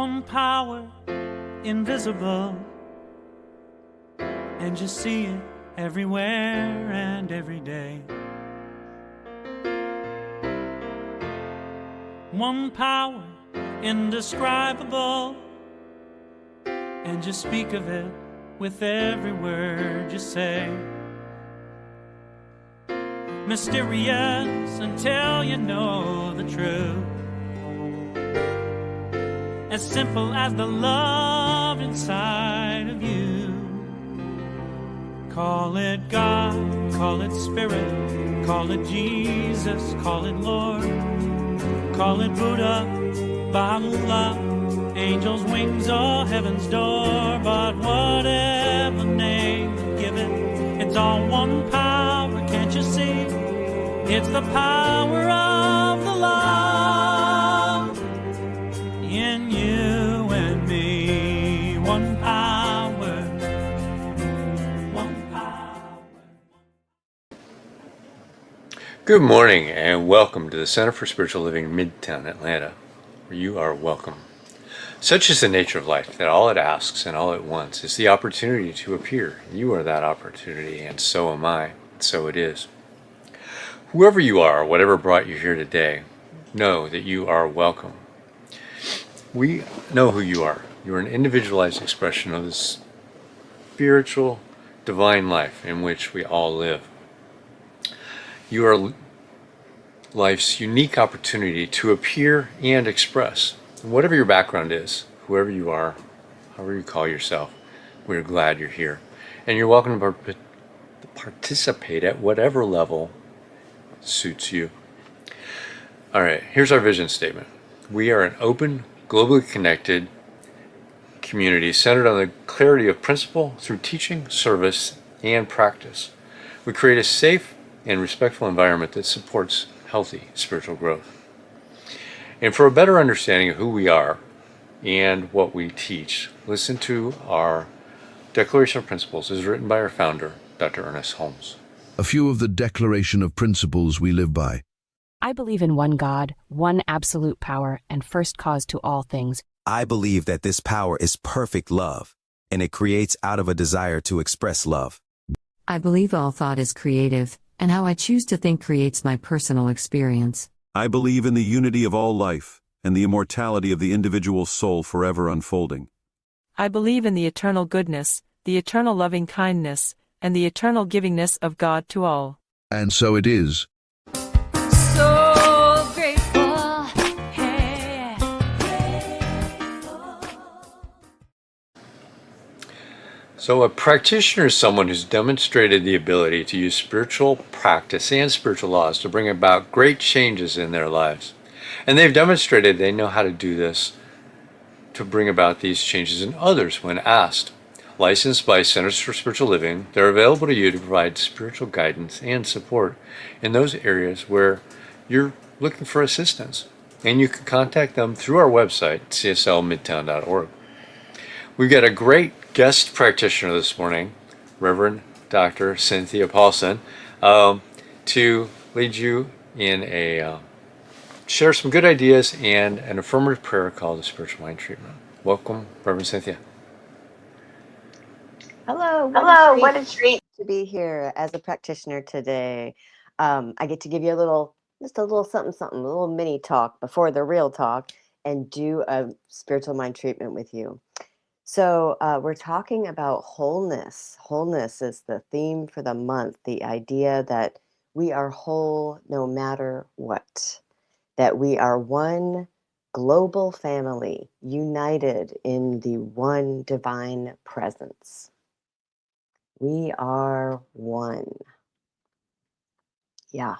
One power, invisible, and you see it everywhere and every day. One power, indescribable, and you speak of it with every word you say. Mysterious until you know the truth. As simple as the love inside of you. Call it God, call it Spirit, call it Jesus, call it Lord, call it Buddha, Baha'u'llah, angels' wings or heaven's door. But whatever name you give it, it's all one power, can't you see? It's the power of the love in you and me. One power, one power. Good morning and welcome to the Center for Spiritual Living in Midtown, Atlanta, where you are welcome. Such is the nature of life that all it asks and all it wants is the opportunity to appear. You are that opportunity, and so am I, and so it is. Whoever you are, whatever brought you here today, know that you are welcome. We know who you are. You are an individualized expression of this spiritual, divine life in which we all live. You are life's unique opportunity to appear and express. Whatever your background is, whoever you are, however you call yourself, we're glad you're here. And you're welcome to participate at whatever level suits you. All right, here's our vision statement. We are an open, globally connected community centered on the clarity of principle through teaching, service, and practice. We create a safe and respectful environment that supports healthy spiritual growth. And for a better understanding of who we are and what we teach, listen to our Declaration of Principles as written by our founder, Dr. Ernest Holmes. A few of the Declaration of Principles we live by. I believe in one God, one absolute power, and first cause to all things. I believe that this power is perfect love, and it creates out of a desire to express love. I believe all thought is creative, and how I choose to think creates my personal experience. I believe in the unity of all life, and the immortality of the individual soul forever unfolding. I believe in the eternal goodness, the eternal loving kindness, and the eternal givingness of God to all. And so it is. So grateful, hey. So a practitioner is someone who's demonstrated the ability to use spiritual practice and spiritual laws to bring about great changes in their lives. And they've demonstrated they know how to do this to bring about these changes in others when asked. Licensed by Centers for Spiritual Living, they're available to you to provide spiritual guidance and support in those areas where you're looking for assistance. And you can contact them through our website, cslmidtown.org. We've got a great guest practitioner this morning, Reverend Dr. Cynthia Paulsen, to lead you in share some good ideas and an affirmative prayer called the Spiritual Mind Treatment. Welcome, Reverend Cynthia. Hello, what a treat to be here as a practitioner today. I get to give you just a little something, a little mini talk before the real talk and do a spiritual mind treatment with you. So we're talking about wholeness. Wholeness is the theme for the month, the idea that we are whole no matter what, that we are one global family united in the one divine presence. We are one. Yeah.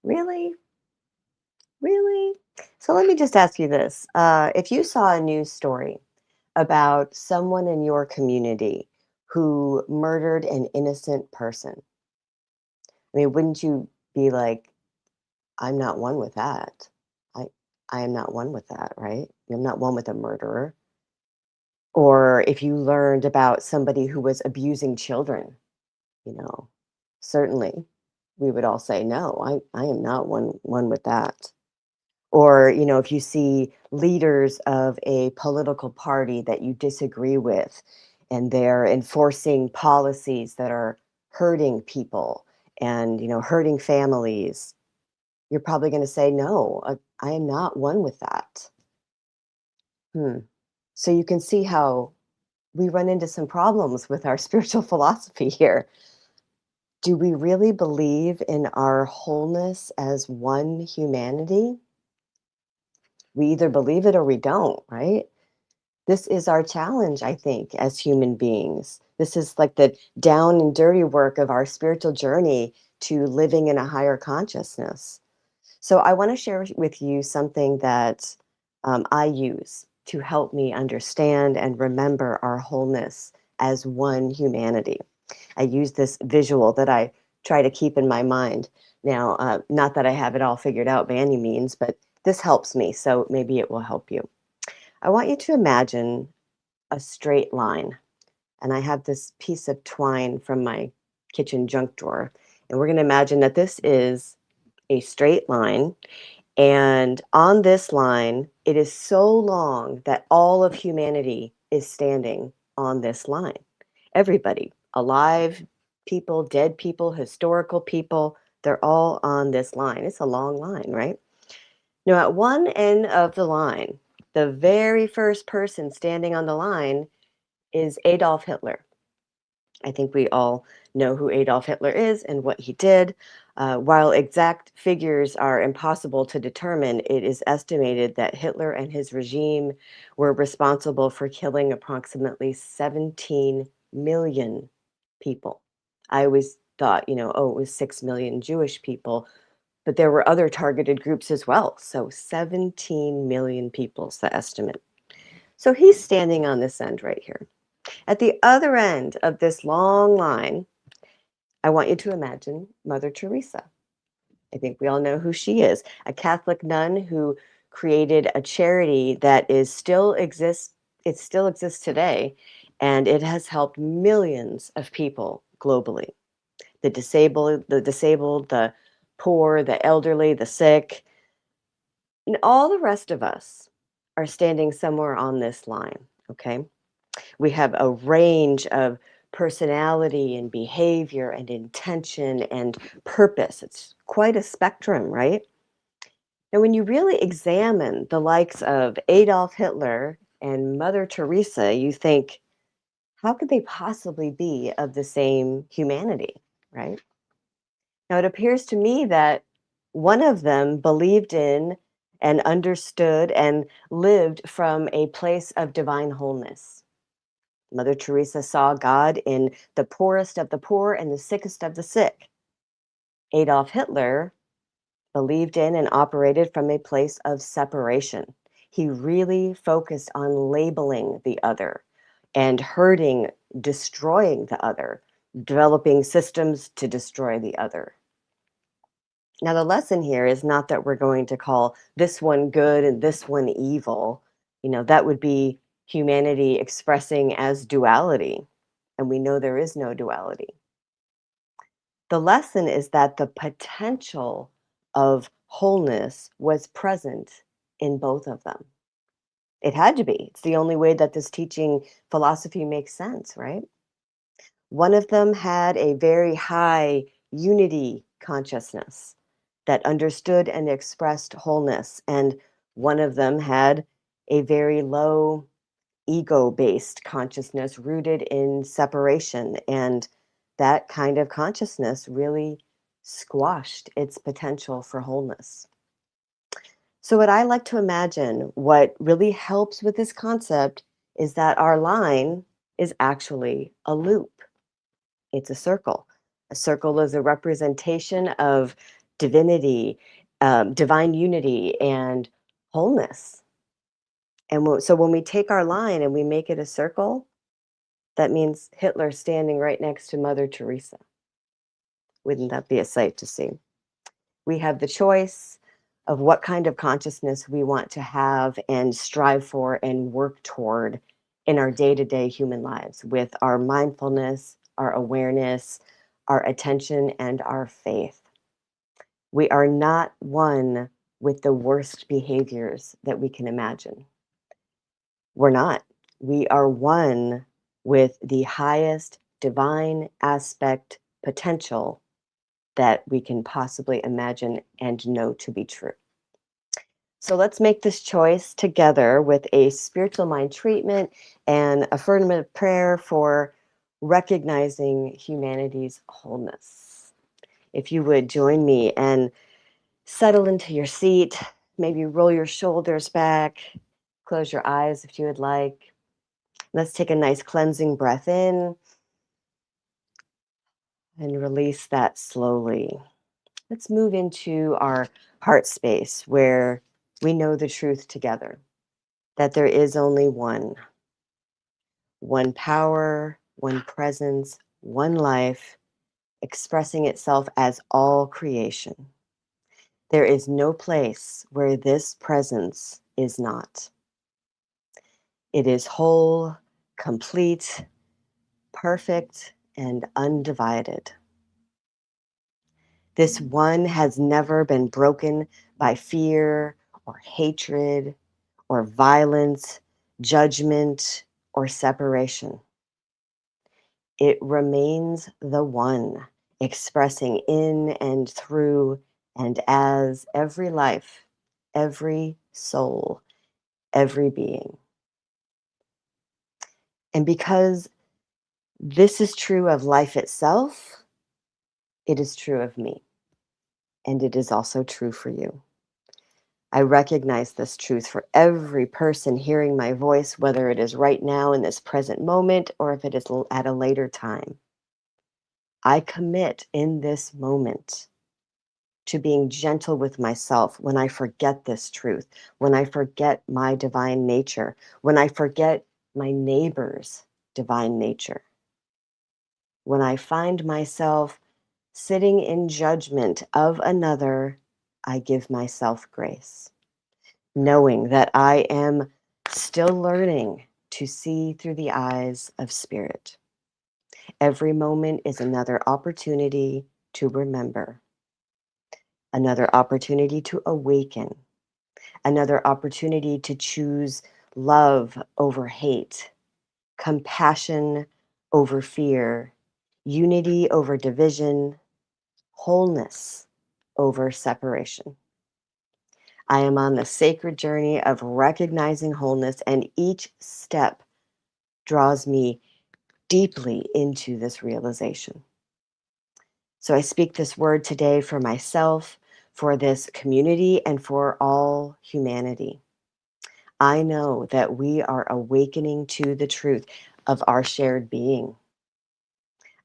Really? Really? So let me just ask you this. If you saw a news story about someone in your community who murdered an innocent person, I mean, wouldn't you be like, I'm not one with that. I am not one with that, right? I'm not one with a murderer. Or if you learned about somebody who was abusing children, certainly we would all say, no, I am not one with that. Or, if you see leaders of a political party that you disagree with and they're enforcing policies that are hurting people and, hurting families, you're probably going to say, no, I am not one with that. So you can see how we run into some problems with our spiritual philosophy here. Do we really believe in our wholeness as one humanity? We either believe it or we don't, right? This is our challenge, I think, as human beings. This is like the down and dirty work of our spiritual journey to living in a higher consciousness. So I want to share with you something that I use to help me understand and remember our wholeness as one humanity. I use this visual that I try to keep in my mind. Now, not that I have it all figured out by any means, but this helps me, so maybe it will help you. I want you to imagine a straight line, and I have this piece of twine from my kitchen junk drawer, and we're going to imagine that this is a straight line, and on this line, it is so long that all of humanity is standing on this line. Everybody, alive people, dead people, historical people, they're all on this line. It's a long line, right? Now, at one end of the line, the very first person standing on the line is Adolf Hitler. I think we all know who Adolf Hitler is and what he did. While exact figures are impossible to determine, it is estimated that Hitler and his regime were responsible for killing approximately 17 million people. I always thought, it was 6 million Jewish people, but there were other targeted groups as well. So 17 million people is the estimate. So he's standing on this end right here. At the other end of this long line, I want you to imagine Mother Teresa. I think we all know who she is, a Catholic nun who created a charity that still exists. It still exists today, and it has helped millions of people globally. The disabled, the poor, the elderly, the sick, and all the rest of us are standing somewhere on this line, okay? We have a range of personality and behavior and intention and purpose. It's quite a spectrum, right? Now, when you really examine the likes of Adolf Hitler and Mother Teresa, you think, how could they possibly be of the same humanity, right? Now, it appears to me that one of them believed in and understood and lived from a place of divine wholeness. Mother Teresa saw God in the poorest of the poor and the sickest of the sick. Adolf Hitler believed in and operated from a place of separation. He really focused on labeling the other and hurting, destroying the other, developing systems to destroy the other. Now, the lesson here is not that we're going to call this one good and this one evil. That would be humanity expressing as duality, and we know there is no duality. The lesson is that the potential of wholeness was present in both of them. It had to be. It's the only way that this teaching philosophy makes sense, right? One of them had a very high unity consciousness that understood and expressed wholeness, and one of them had a very low ego-based consciousness rooted in separation, and that kind of consciousness really squashed its potential for wholeness. So what I like to imagine, what really helps with this concept, is that our line is actually a loop. It's a circle. A circle is a representation of divinity, divine unity, and wholeness. And so when we take our line and we make it a circle, that means Hitler standing right next to Mother Teresa. Wouldn't that be a sight to see? We have the choice of what kind of consciousness we want to have and strive for and work toward in our day-to-day human lives with our mindfulness, our awareness, our attention, and our faith. We are not one with the worst behaviors that we can imagine. We're not. We are one with the highest divine aspect potential that we can possibly imagine and know to be true. So let's make this choice together with a spiritual mind treatment and affirmative prayer for recognizing humanity's wholeness. If you would join me and settle into your seat, maybe roll your shoulders back, close your eyes if you would like. Let's take a nice cleansing breath in and release that slowly. Let's move into our heart space where we know the truth together, that there is only one power, one presence, one life, expressing itself as all creation. There is no place where this presence is not. It is whole, complete, perfect, and undivided. This one has never been broken by fear or hatred or violence, judgment, or separation. It remains the one, expressing in and through and as every life, every soul, every being. And because this is true of life itself, it is true of me. And it is also true for you. I recognize this truth for every person hearing my voice, whether it is right now in this present moment or if it is at a later time. I commit in this moment to being gentle with myself when I forget this truth, when I forget my divine nature, when I forget my neighbor's divine nature. When I find myself sitting in judgment of another, I give myself grace, knowing that I am still learning to see through the eyes of spirit. Every moment is another opportunity to remember, another opportunity to awaken, another opportunity to choose love over hate, compassion over fear, unity over division, wholeness over separation. I am on the sacred journey of recognizing wholeness, and each step draws me deeply into this realization. So I speak this word today for myself, for this community, and for all humanity. I know that we are awakening to the truth of our shared being.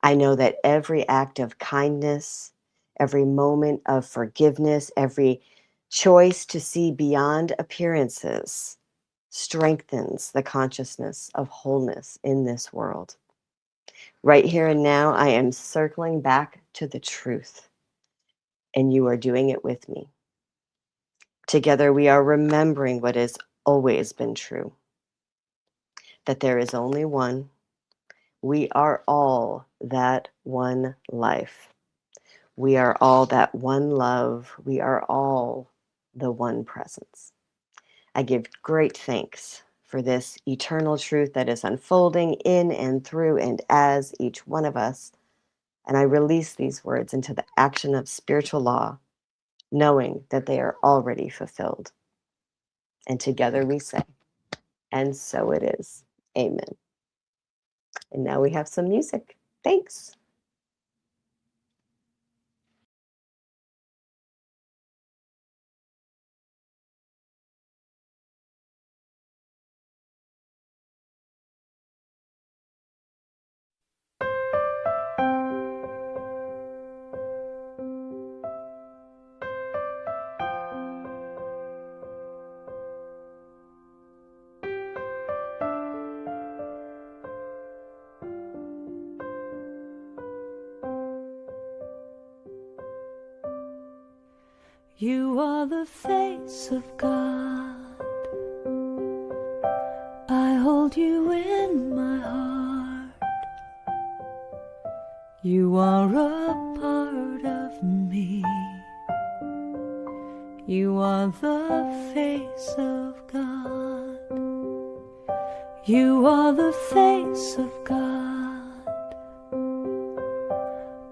I know that every act of kindness, every moment of forgiveness, every choice to see beyond appearances strengthens the consciousness of wholeness in this world. Right here and now, I am circling back to the truth, and you are doing it with me. Together, we are remembering what has always been true, that there is only one. We are all that one life. We are all that one love. We are all the one presence. I give great thanks for this eternal truth that is unfolding in and through and as each one of us. And I release these words into the action of spiritual law, knowing that they are already fulfilled. And together we say, and so it is. Amen. And now we have some music. Thanks. You are the face of God. I hold you in my heart. You are a part of me. You are the face of God. You are the face of God.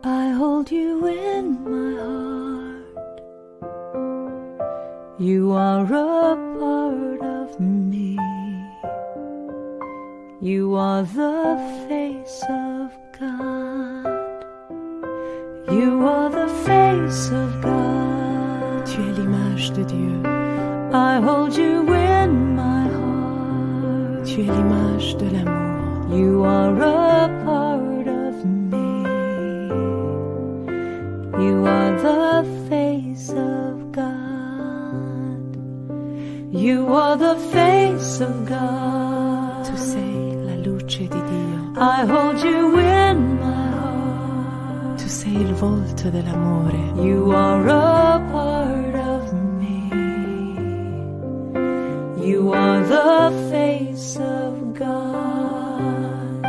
I hold you in my heart. You are a part of me. You are the face of God. You are the face of God. Tu es l'image de Dieu. I hold you in my heart. Tu es l'image de l'amour. You are a part of me. You are the face of God. You are the face of God. Tu sei la luce di Dio. I hold you in my heart. Tu sei il volto dell'amore. You are a part of me. You are the face of God.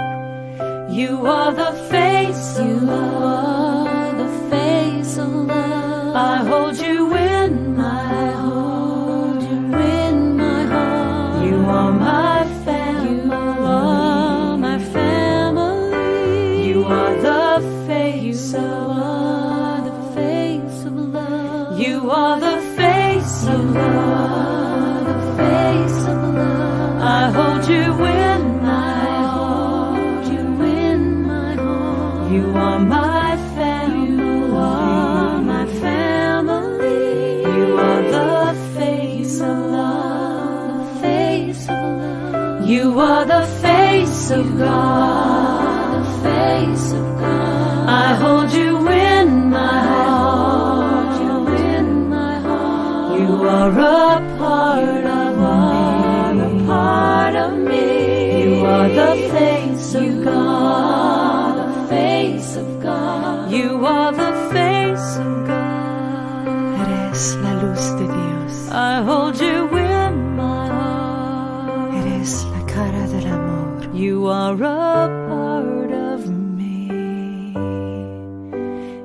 You are the face of love. The face of love. I hold you in my heart. You in my heart. You are my family. You are my family. You are the face of love. The face of love. You are the face of love. The face of love. I hold you in my heart. You in my heart. You are my family. You are my family. You are the face of love. The face of love. You are the face of God. The face of God. I hold you in my heart. You in my heart. You are a part of me. A part of me. You are the face of God. The face of God. You are the face of God. Eres la luz de Dios. I hold you in my heart. Eres la cara del amor. You are a part of me.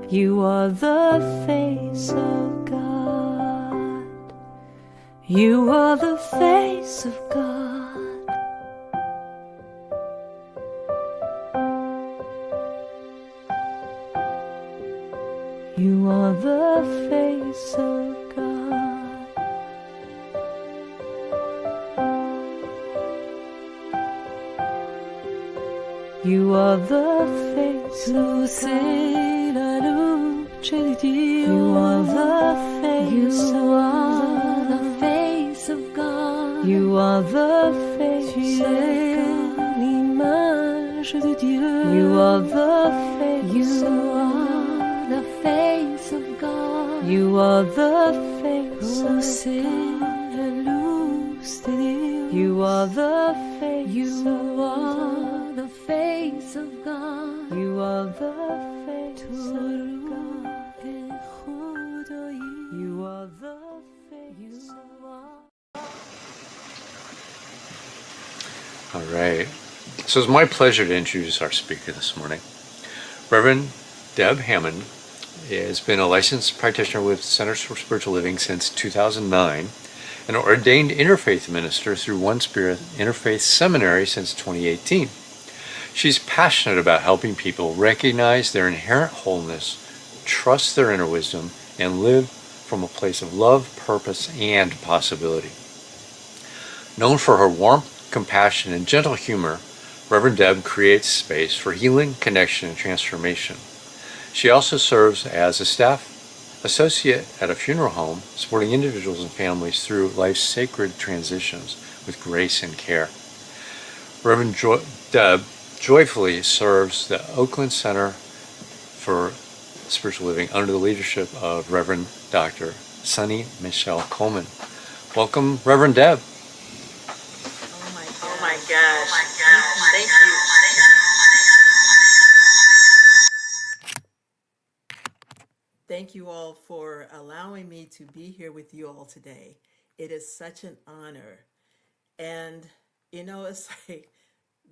You are the face of God. You are the face of God. You are the face of God. You are the face of God. La luce di Dio. You are the face of God. The face of God. You are the face of God. L'image de Dieu. You are the face of God. The face of God. You are the face of God. La luz de Dios. You are the face of God. The face of God. You are the face of God. You are the face of God. All right. So it's my pleasure to introduce our speaker this morning. Reverend Deb Hammond has been a licensed practitioner with Centers for Spiritual Living since 2009, an ordained interfaith minister through One Spirit Interfaith Seminary since 2018. She's passionate about helping people recognize their inherent wholeness, trust their inner wisdom, and live from a place of love, purpose, and possibility. Known for her warmth, compassion, and gentle humor, Reverend Deb creates space for healing, connection, and transformation. She also serves as a staff associate at a funeral home, supporting individuals and families through life's sacred transitions with grace and care. Reverend Deb joyfully serves the Oakland Center for Spiritual Living under the leadership of Reverend Dr. Sunny Michelle Coleman. Welcome, Reverend Deb. Oh my gosh. Thank you. Thank you all for allowing me to be here with you all today. It is such an honor. And, it's like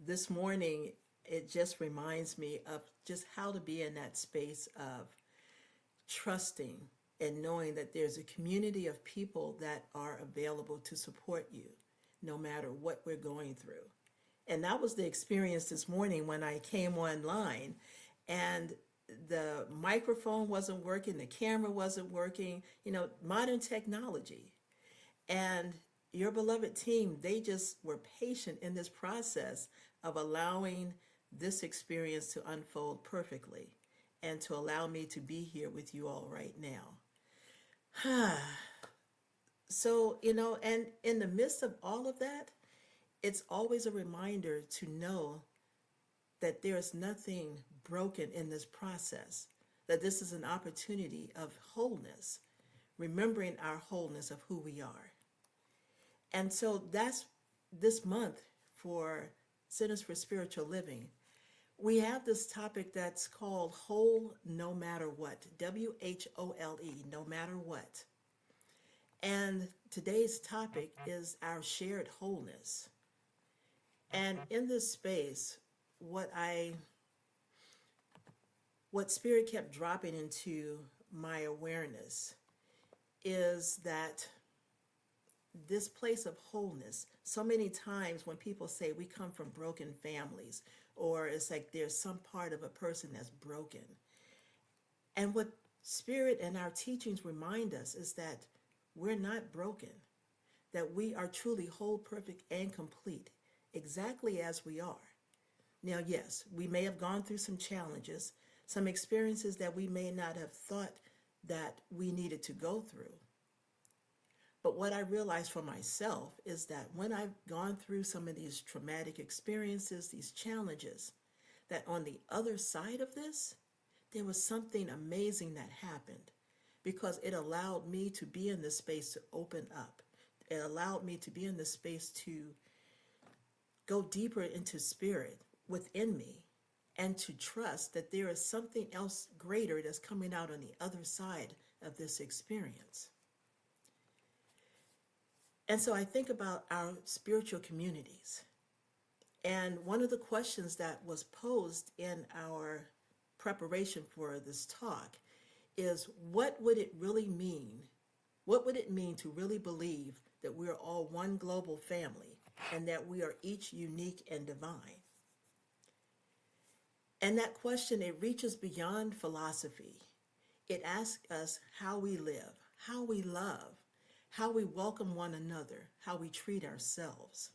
this morning, it just reminds me of just how to be in that space of trusting and knowing that there's a community of people that are available to support you no matter what we're going through. And that was the experience this morning when I came online and the microphone wasn't working, the camera wasn't working, modern technology. And your beloved team, they just were patient in this process of allowing this experience to unfold perfectly and to allow me to be here with you all right now. So, and in the midst of all of that, it's always a reminder to know that there is nothing broken in this process, that this is an opportunity of wholeness, remembering our wholeness of who we are. And so that's this month for Centers for Spiritual Living. We have this topic that's called Whole No Matter What, WHOLE, no matter what. And today's topic is our shared wholeness. And in this space, what Spirit kept dropping into my awareness is that this place of wholeness, so many times when people say we come from broken families, or it's like there's some part of a person that's broken. And what Spirit and our teachings remind us is that we're not broken, that we are truly whole, perfect, and complete, exactly as we are. Now, yes, we may have gone through some challenges, some experiences that we may not have thought that we needed to go through. But what I realized for myself is that when I've gone through some of these traumatic experiences, these challenges, that on the other side of this, there was something amazing that happened because it allowed me to be in this space to open up. It allowed me to be in this space to go deeper into Spirit within me and to trust that there is something else greater that's coming out on the other side of this experience. And so I think about our spiritual communities. And one of the questions that was posed in our preparation for this talk is, what would it really mean? What would it mean to really believe that we're all one global family and that we are each unique and divine? And that question, it reaches beyond philosophy. It asks us how we live, how we love, how we welcome one another, how we treat ourselves.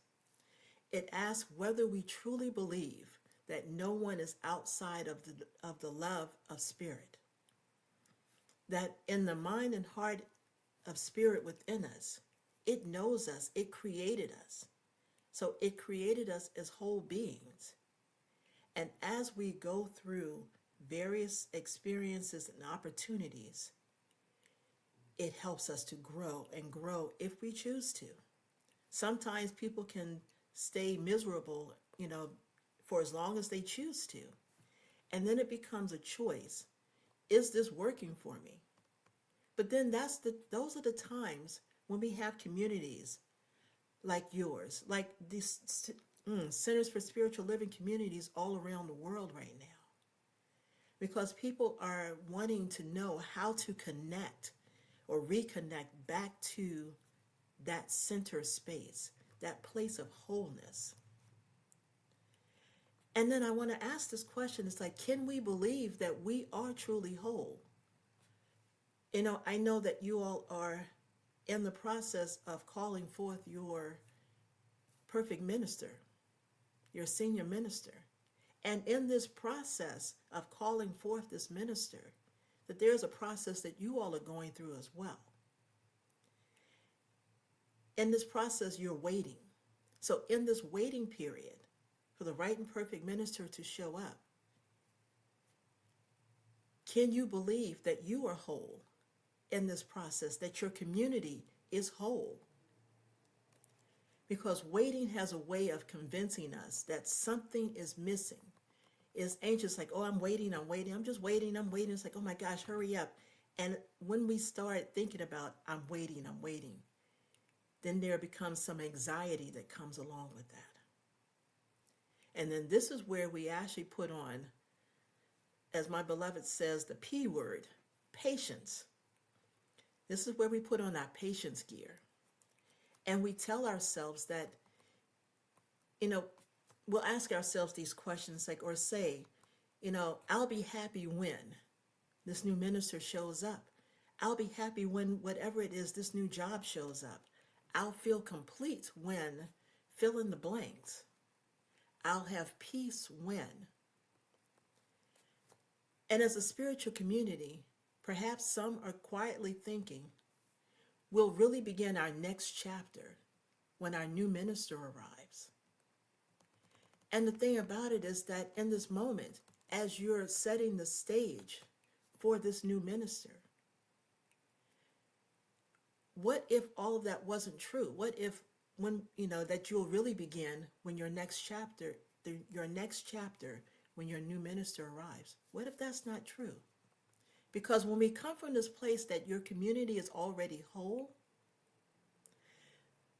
It asks whether we truly believe that no one is outside of the love of Spirit. That in the mind and heart of Spirit within us, it knows us, it created us. So it created us as whole beings. And as we go through various experiences and opportunities, it helps us to grow and grow if we choose to. Sometimes people can stay miserable, for as long as they choose to. And then it becomes a choice. Is this working for me? But then those are the times when we have communities like yours, like these Centers for Spiritual Living communities all around the world right now. Because people are wanting to know how to connect or reconnect back to that center space, that place of wholeness. And then I want to ask this question, it's like, can we believe that we are truly whole? I know that you all are in the process of calling forth your perfect minister, your senior minister. And in this process of calling forth this minister, that there's a process that you all are going through as well. In this process, you're waiting. So in this waiting period for the right and perfect minister to show up, can you believe that you are whole in this process, that your community is whole? Because waiting has a way of convincing us that something is missing. Is anxious, like, oh, I'm waiting, I'm just waiting, I'm waiting. It's like, oh my gosh, hurry up. And when we start thinking about, I'm waiting, then there becomes some anxiety that comes along with that. And then this is where we actually put on, as my beloved says, the P word, patience. This is where we put on our patience gear. And we tell ourselves that, we'll ask ourselves these questions like, or say, I'll be happy when this new minister shows up. I'll be happy when whatever it is, this new job shows up. I'll feel complete when fill in the blanks. I'll have peace when. And as a spiritual community, perhaps some are quietly thinking, we'll really begin our next chapter when our new minister arrives. And the thing about it is that in this moment, as you're setting the stage for this new minister, what if all of that wasn't true? What if that you'll really begin when your next chapter, when your new minister arrives? What if that's not true? Because when we come from this place that your community is already whole,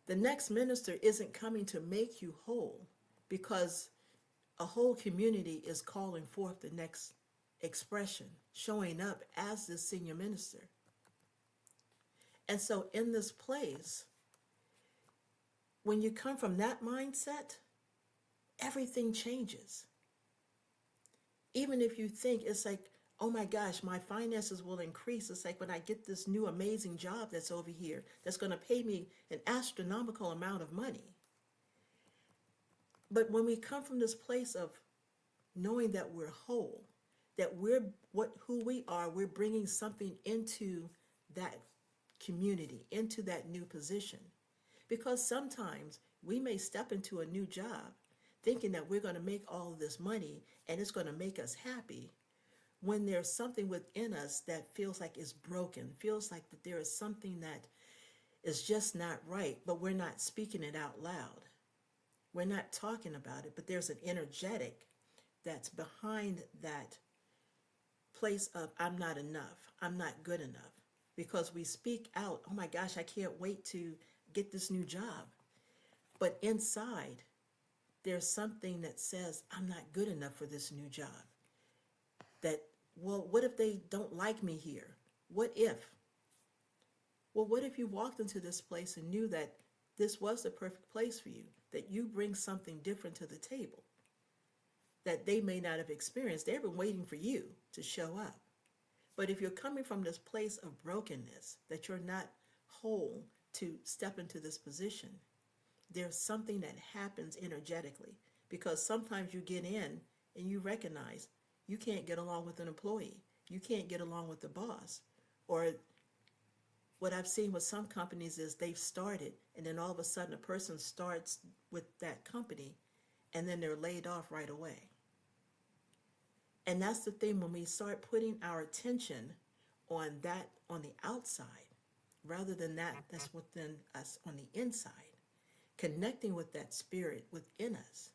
the next minister isn't coming to make you whole, because a whole community is calling forth the next expression, showing up as the senior minister. And so in this place, when you come from that mindset, everything changes. Even if you think it's like, oh my gosh, my finances will increase. It's like when I get this new amazing job that's over here, that's going to pay me an astronomical amount of money. But when we come from this place of knowing that we're whole, that who we are, we're bringing something into that community, into that new position. Because sometimes we may step into a new job thinking that we're going to make all of this money and it's going to make us happy, when there's something within us that feels like it's broken, feels like that there is something that is just not right, but we're not speaking it out loud. We're not talking about it, but there's an energetic that's behind that place of I'm not enough, I'm not good enough. Because we speak out, oh my gosh, I can't wait to get this new job. But inside, there's something that says, I'm not good enough for this new job. That, well, what if they don't like me here? What if? Well, what if you walked into this place and knew that this was the perfect place for you, that you bring something different to the table that they may not have experienced? They've been waiting for you to show up. But if you're coming from this place of brokenness, that you're not whole to step into this position, there's something that happens energetically. Because sometimes you get in and you recognize you can't get along with an employee. You can't get along with the boss. Or what I've seen with some companies is they've started and then all of a sudden a person starts with that company and then they're laid off right away. And that's the thing, when we start putting our attention on that on the outside, rather than that's within us on the inside, connecting with that spirit within us,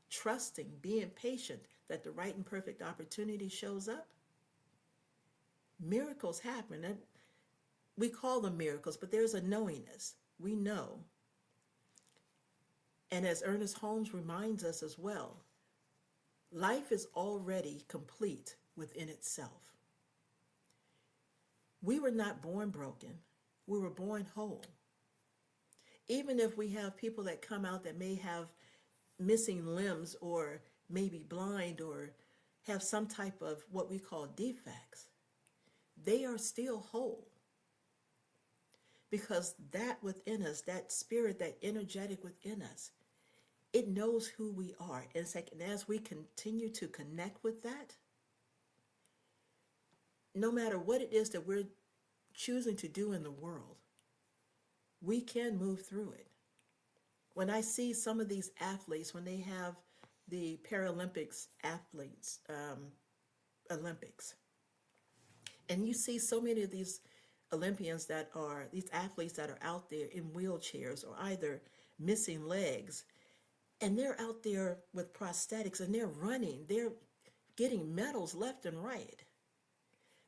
trusting, being patient that the right and perfect opportunity shows up, miracles happen. And we call them miracles, but there's a knowingness. We know. And as Ernest Holmes reminds us as well, life is already complete within itself. We were not born broken. We were born whole. Even if we have people that come out that may have missing limbs or maybe blind or have some type of what we call defects, they are still whole. Because that within us, that spirit, that energetic within us, it knows who we are. And it's like, and as we continue to connect with that, no matter what it is that we're choosing to do in the world, we can move through it. When I see some of these athletes, when they have the Paralympics athletes, Olympics, and you see so many of these Olympians these athletes that are out there in wheelchairs or either missing legs, and they're out there with prosthetics and they're running, they're getting medals left and right.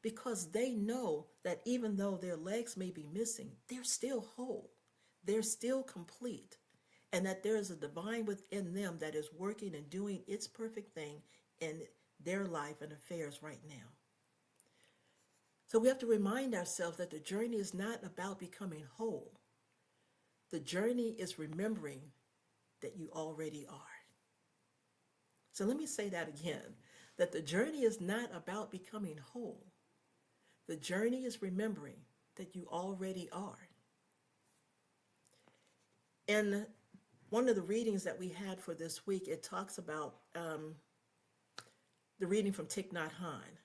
Because they know that even though their legs may be missing, they're still whole. They're still complete. And that there is a divine within them that is working and doing its perfect thing in their life and affairs right now. So we have to remind ourselves that the journey is not about becoming whole. The journey is remembering that you already are. So let me say that again, that the journey is not about becoming whole. The journey is remembering that you already are. In one of the readings that we had for this week, it talks about the reading from Thich Nhat Hanh,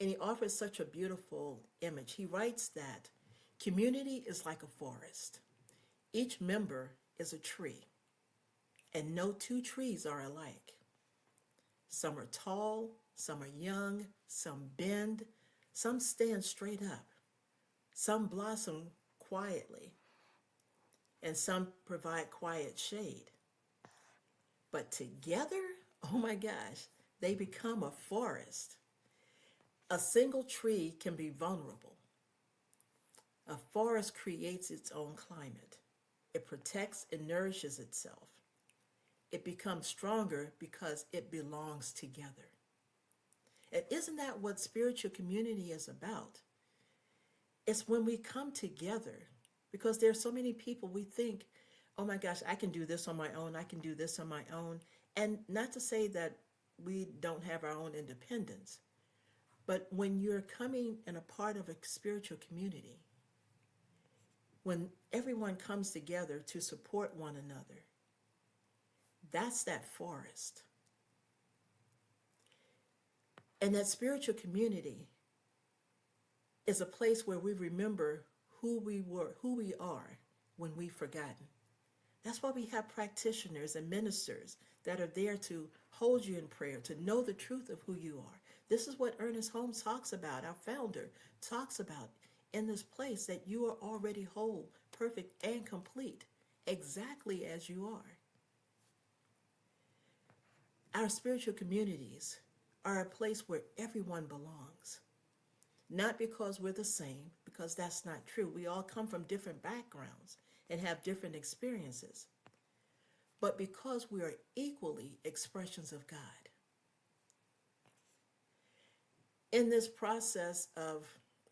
and he offers such a beautiful image. He writes that community is like a forest. Each member is a tree, and no two trees are alike. Some are tall, some are young, some bend, some stand straight up, some blossom quietly, and some provide quiet shade. But together, oh my gosh, they become a forest. A single tree can be vulnerable. A forest creates its own climate. It protects and nourishes itself. It becomes stronger because it belongs together. And isn't that what spiritual community is about? It's when we come together, because there are so many people we think, oh my gosh, I can do this on my own, I can do this on my own. And not to say that we don't have our own independence, but when you're coming and a part of a spiritual community, when everyone comes together to support one another, that's that forest. And that spiritual community is a place where we remember who we were, who we are when we've forgotten. That's why we have practitioners and ministers that are there to hold you in prayer, to know the truth of who you are. This is what Ernest Holmes talks about, our founder talks about in this place, that you are already whole, perfect, and complete, exactly as you are. Our spiritual communities are a place where everyone belongs. Not because we're the same, because that's not true. We all come from different backgrounds and have different experiences, but because we are equally expressions of God. In this process of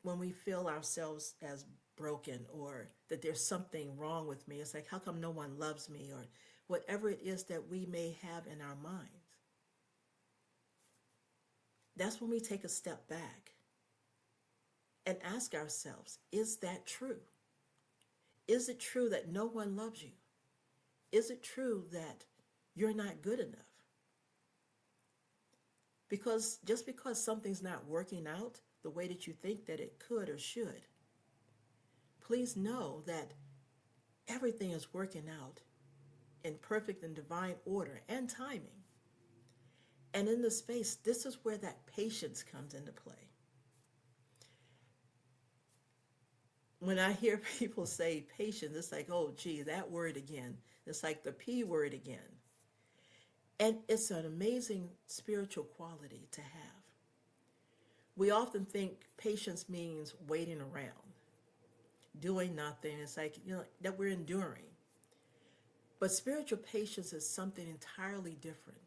when we feel ourselves as broken, or that there's something wrong with me, it's like, how come no one loves me, or whatever it is that we may have in our minds, that's when we take a step back and ask ourselves, is that true? Is it true that no one loves you? Is it true that you're not good enough? Because just because something's not working out the way that you think that it could or should, please know that everything is working out in perfect and divine order and timing. And in the space, this is where that patience comes into play. When I hear people say patience, it's like, oh, gee, that word again. It's like the P word again. And it's an amazing spiritual quality to have. We often think patience means waiting around, doing nothing. It's like, that we're enduring. But spiritual patience is something entirely different.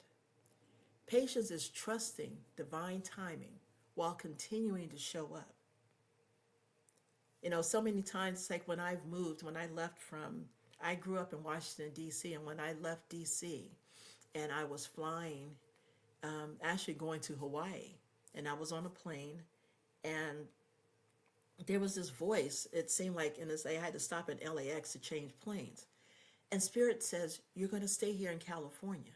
Patience is trusting divine timing while continuing to show up. So many times, it's like when I've moved, when I left I grew up in Washington, D.C., and when I left D.C. and I was flying, actually going to Hawaii, and I was on a plane, and there was this voice, it seemed like, and I had to stop at LAX to change planes. And Spirit says, you're going to stay here in California.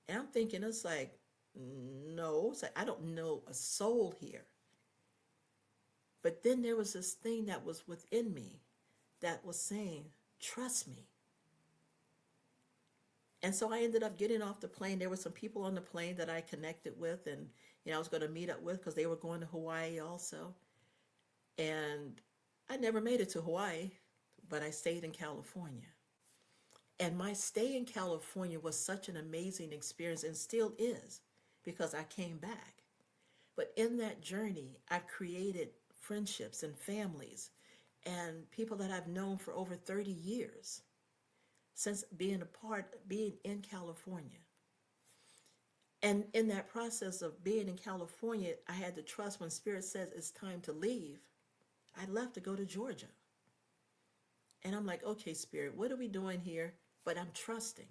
And I'm thinking, it's like, no, it's like, I don't know a soul here. But then there was this thing that was within me that was saying, trust me. And so I ended up getting off the plane. There were some people on the plane that I connected with, and I was going to meet up with, because they were going to Hawaii also. And I never made it to Hawaii, but I stayed in California. And my stay in California was such an amazing experience, and still is, because I came back. But in that journey, I created friendships and families and people that I've known for over 30 years since being in California. And in that process of being in California, I had to trust when Spirit says it's time to leave. I left to go to Georgia. And I'm like, okay, Spirit, what are we doing here? But I'm trusting.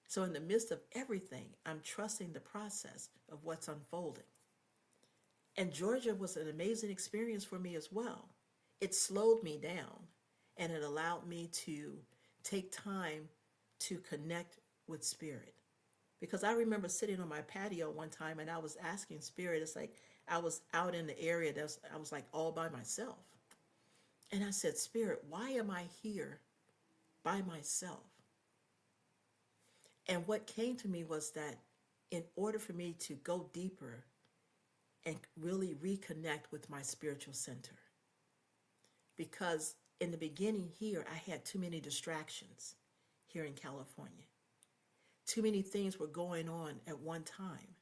So in the midst of everything, I'm trusting the process of what's unfolding. And Georgia was an amazing experience for me as well. It slowed me down and it allowed me to take time to connect with Spirit. Because I remember sitting on my patio one time and I was asking Spirit, it's like I was out in the area, I was like all by myself. And I said, Spirit, why am I here by myself? And what came to me was that in order for me to go deeper and really reconnect with my spiritual center, because in the beginning here, I had too many distractions here in California. Too many things were going on at one time.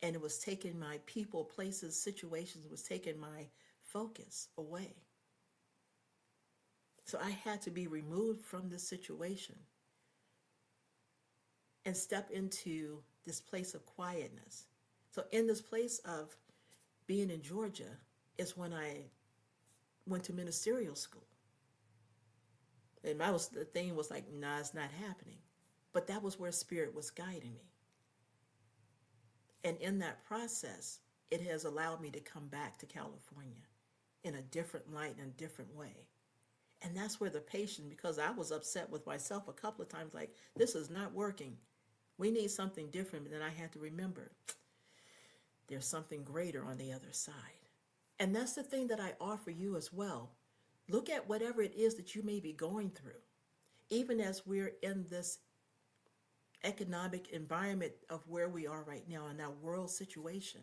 And it was taking my people, places, situations, was taking my focus away. So I had to be removed from this situation and step into this place of quietness. So in this place of being in Georgia is when I went to ministerial school. And the thing was like, nah, it's not happening. But that was where Spirit was guiding me. And in that process, it has allowed me to come back to California in a different light and a different way. And that's where the patience, because I was upset with myself a couple of times, like, this is not working. We need something different. But then I had to remember, there's something greater on the other side. And that's the thing that I offer you as well. Look at whatever it is that you may be going through. Even as we're in this economic environment of where we are right now in our world situation,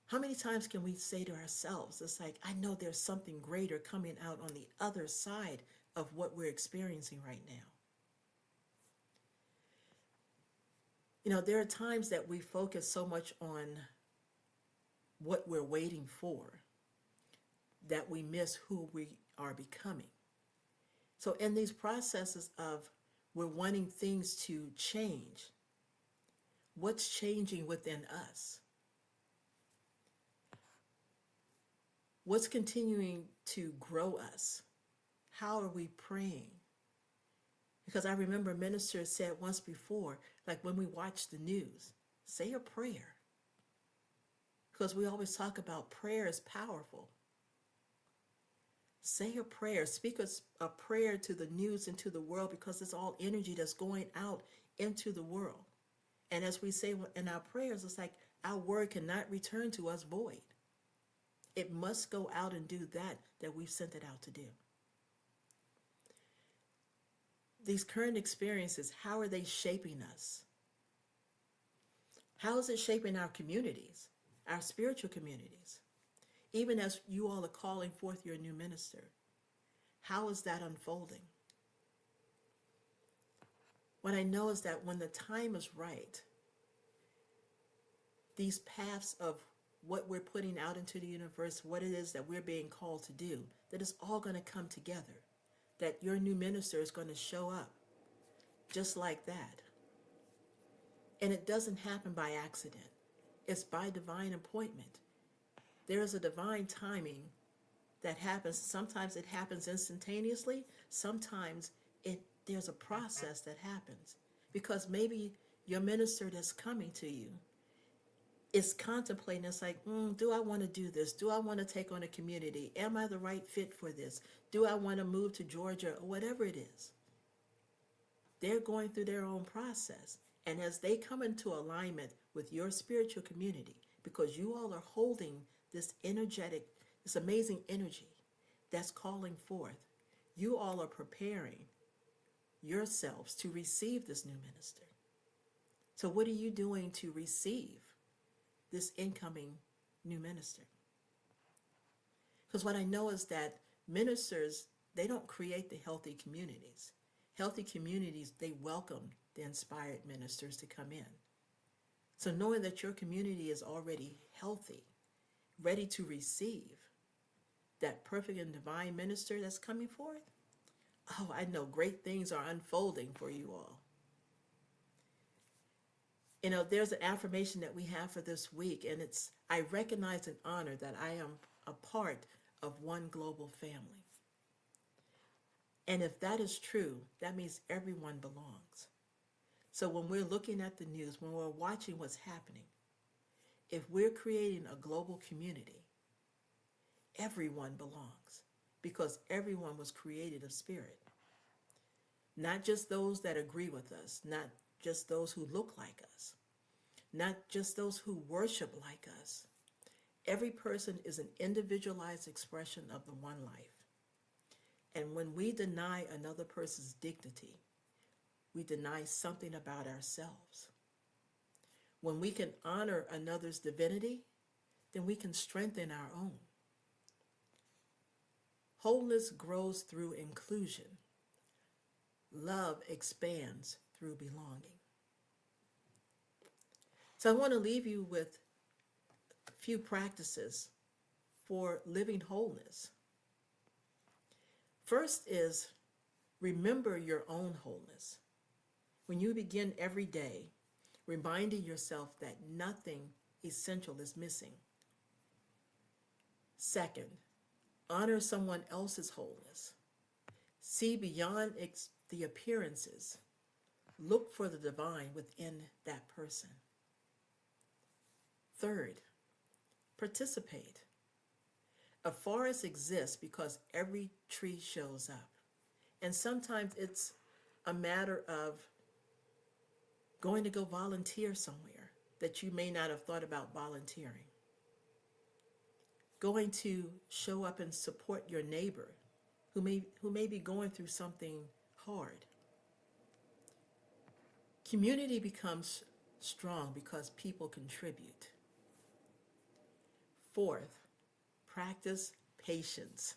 how many times can we say to ourselves, it's like, I know there's something greater coming out on the other side of what we're experiencing right now. You know, there are times that we focus so much on what we're waiting for that we miss who we are becoming. So in these processes of we're wanting things to change, what's changing within us? What's continuing to grow us? How are we praying? Because I remember a minister said once before, like when we watch the news, say a prayer. Because we always talk about prayer is powerful. Say a prayer. Speak a prayer to the news and to the world, because it's all energy that's going out into the world. And as we say in our prayers, it's like our word cannot return to us void. It must go out and do that we've sent it out to do. These current experiences, how are they shaping us? How is it shaping our communities, our spiritual communities? Even as you all are calling forth your new minister, how is that unfolding? What I know is that when the time is right, these paths of what we're putting out into the universe, what it is that we're being called to do, that it's all going to come together, that your new minister is going to show up just like that. And it doesn't happen by accident. It's by divine appointment. There is a divine timing that happens. Sometimes it happens instantaneously. Sometimes there's a process that happens, because maybe your minister that's coming to you is contemplating. It's like, do I want to do this? Do I want to take on a community? Am I the right fit for this? Do I want to move to Georgia, or whatever it is? They're going through their own process. And as they come into alignment with your spiritual community, because you all are holding this energetic, this amazing energy that's calling forth, you all are preparing yourselves to receive this new minister. So what are you doing to receive this incoming new minister? Because what I know is that ministers, they don't create the healthy communities. Healthy communities, they welcome the inspired ministers to come in. So knowing that your community is already healthy, ready to receive that perfect and divine minister that's coming forth, oh, I know great things are unfolding for you all. There's an affirmation that we have for this week, and it's I recognize and honor that I am a part of one global family. And if that is true, that means everyone belongs. So when we're looking at the news, when we're watching what's happening, if we're creating a global community, everyone belongs because everyone was created of spirit. Not just those that agree with us, not just those who look like us, not just those who worship like us. Every person is an individualized expression of the one life. And when we deny another person's dignity, we deny something about ourselves. When we can honor another's divinity, then we can strengthen our own. Wholeness grows through inclusion. Love expands through belonging. So I want to leave you with a few practices for living wholeness. First is remember your own wholeness. When you begin every day, reminding yourself that nothing essential is missing. Second, honor someone else's wholeness. See beyond the appearances. Look for the divine within that person. Third, participate. A forest exists because every tree shows up. And sometimes it's a matter of going to go volunteer somewhere that you may not have thought about volunteering. Going to show up and support your neighbor who may be going through something hard. Community becomes strong because people contribute. Fourth, practice patience.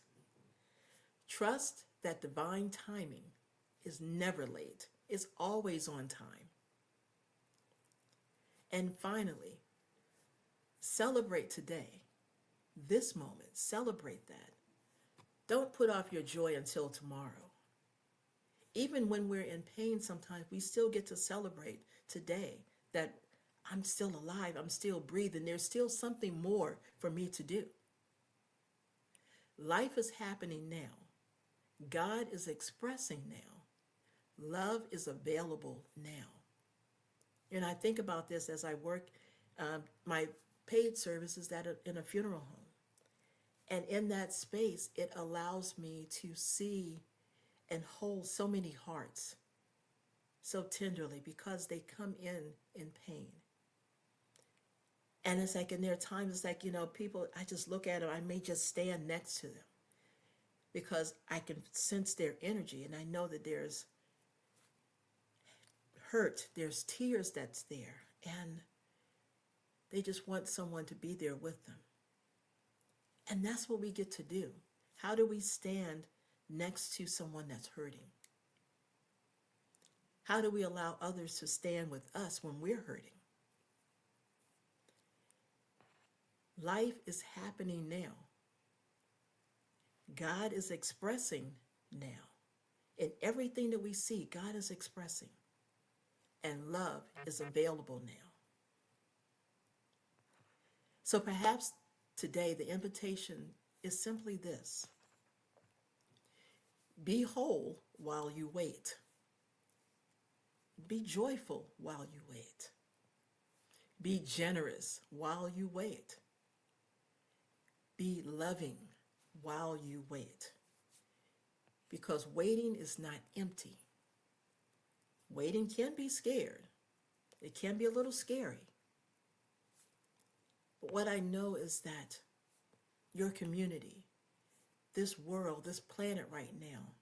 Trust that divine timing is never late, it's always on time. And finally, celebrate today, this moment, celebrate that. Don't put off your joy until tomorrow. Even when we're in pain, sometimes we still get to celebrate today that I'm still alive, I'm still breathing, there's still something more for me to do. Life is happening now. God is expressing now. Love is available now. And I think about this as I work my paid services that are in a funeral home. And in that space, it allows me to see and hold so many hearts so tenderly because they come in pain. And it's like, and there are times it's like, people, I just look at them, I may just stand next to them because I can sense their energy and I know that there's hurt, there's tears that's there, and they just want someone to be there with them. And that's what we get to do. How do we stand next to someone that's hurting? How do we allow others to stand with us when we're hurting? Life is happening now. God is expressing now. In everything that we see, God is expressing. And love is available now. So perhaps today the invitation is simply this. Be whole while you wait. Be joyful while you wait. Be generous while you wait. Be loving while you wait. Because waiting is not empty. Waiting can be scared. It can be a little scary. But what I know is that your community, this world, this planet right now,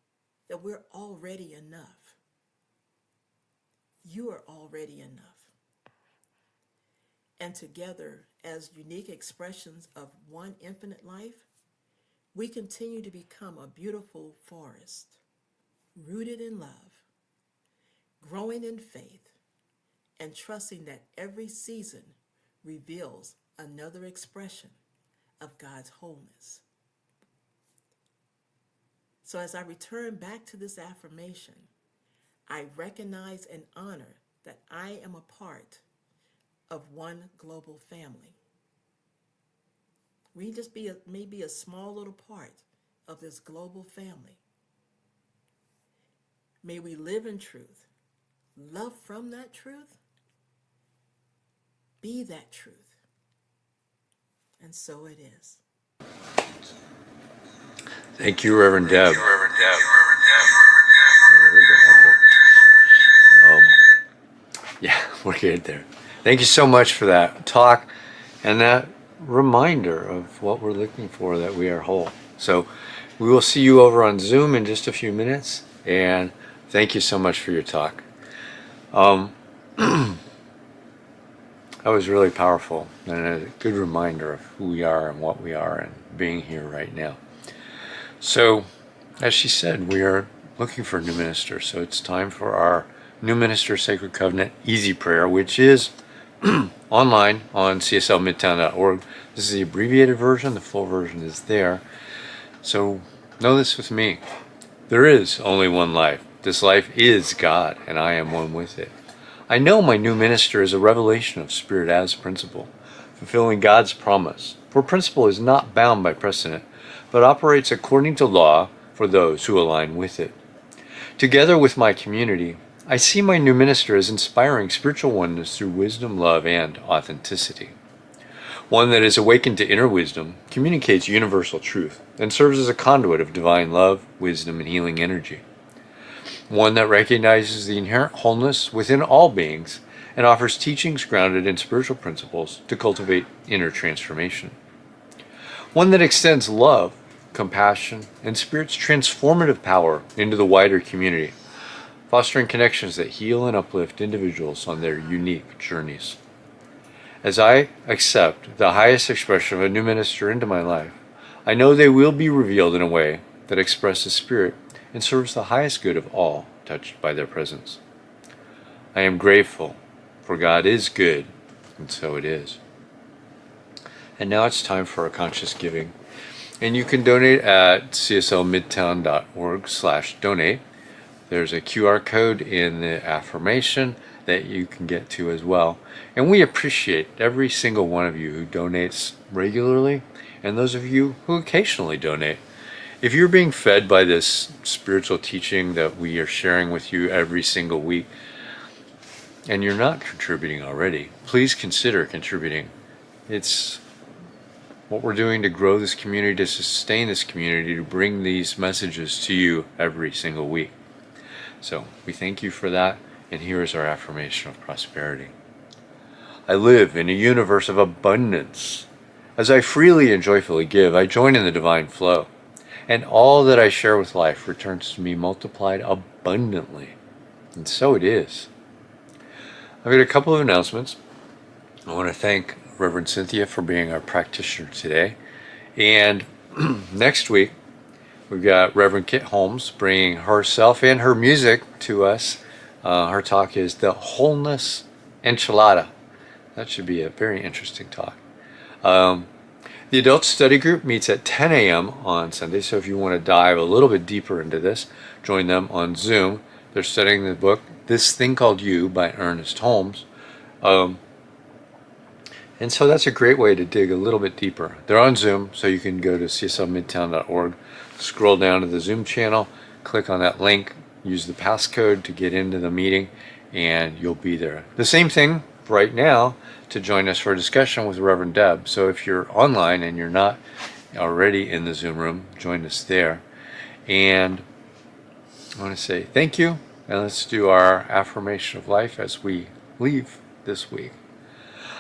that we're already enough. You are already enough. And together, as unique expressions of one infinite life, we continue to become a beautiful forest, rooted in love, growing in faith, and trusting that every season reveals another expression of God's wholeness. So as I return back to this affirmation, I recognize and honor that I am a part of one global family. We just be maybe a small little part of this global family. May we live in truth, love from that truth, be that truth. And so it is. Thank you, Reverend Deb. Yeah, we're good there. Thank you so much for that talk and that reminder of what we're looking for, that we are whole. So we will see you over on Zoom in just a few minutes, and thank you so much for your talk. That was really powerful and a good reminder of who we are and what we are and being here right now. So, as she said, we are looking for a new minister, so it's time for our New Minister Sacred Covenant Easy Prayer, which is online on CSLMidtown.org. This is the abbreviated version. The full version is there. So know this with me. There is only one life. This life is God, and I am one with it. I know my new minister is a revelation of Spirit as principle, fulfilling God's promise. For principle is not bound by precedent, but operates according to law for those who align with it. Together with my community, I see my new minister as inspiring spiritual oneness through wisdom, love, and authenticity. One that is awakened to inner wisdom, communicates universal truth, and serves as a conduit of divine love, wisdom, and healing energy. One that recognizes the inherent wholeness within all beings and offers teachings grounded in spiritual principles to cultivate inner transformation. One that extends love, compassion, and Spirit's transformative power into the wider community, fostering connections that heal and uplift individuals on their unique journeys. As I accept the highest expression of a new minister into my life, I know they will be revealed in a way that expresses Spirit and serves the highest good of all touched by their presence. I am grateful, for God is good, and so it is. And now it's time for a conscious giving. And you can donate at cslmidtown.org/donate. There's a QR code in the affirmation that you can get to as well. And we appreciate every single one of you who donates regularly and those of you who occasionally donate. If you're being fed by this spiritual teaching that we are sharing with you every single week and you're not contributing already, please consider contributing. It's what we're doing to grow this community, to sustain this community, to bring these messages to you every single week. So we thank you for that, and here is our affirmation of prosperity. I live in a universe of abundance. As I freely and joyfully give, I join in the divine flow, and all that I share with life returns to me multiplied abundantly. And so it is. I've got a couple of announcements. I want to thank Reverend Cynthia for being our practitioner today. And next week, we've got Reverend Kit Holmes bringing herself and her music to us. Her talk is the Wholeness Enchilada. That should be a very interesting talk. The Adult Study Group meets at 10 a.m. on Sunday, so if you want to dive a little bit deeper into this, join them on Zoom. They're studying the book, This Thing Called You by Ernest Holmes. And so that's a great way to dig a little bit deeper. They're on Zoom, so you can go to cslmidtown.org, scroll down to the Zoom channel, click on that link, use the passcode to get into the meeting, and you'll be there. The same thing right now to join us for a discussion with Reverend Deb. So if you're online and you're not already in the Zoom room, join us there. And I want to say thank you, and let's do our affirmation of life as we leave this week.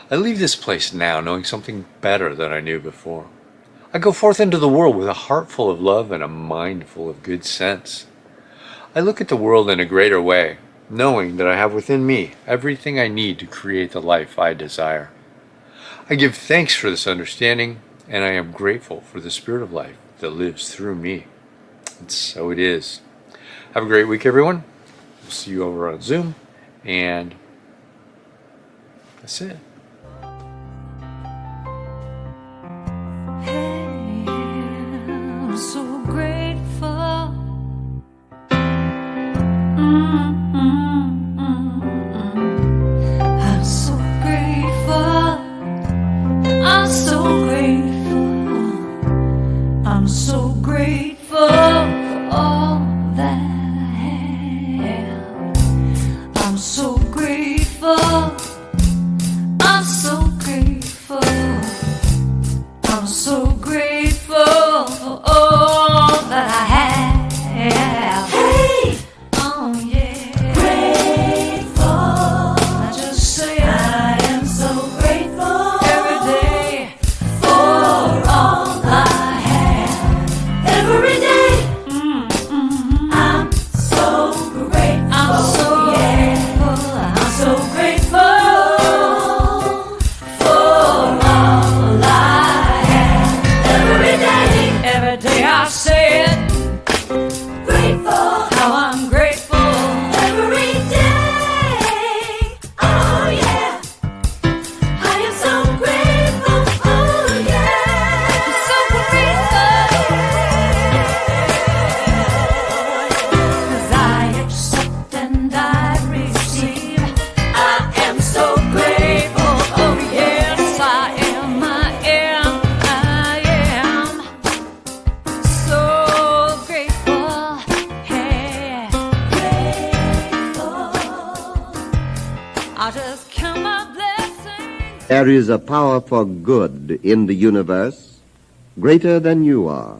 I leave this place now knowing something better than I knew before. I go forth into the world with a heart full of love and a mind full of good sense. I look at the world in a greater way, knowing that I have within me everything I need to create the life I desire. I give thanks for this understanding, and I am grateful for the Spirit of life that lives through me. And so it is. Have a great week, everyone. We'll see you over on Zoom, and that's it. I'm so grateful. I'm so grateful. There is a power for good in the universe greater than you are.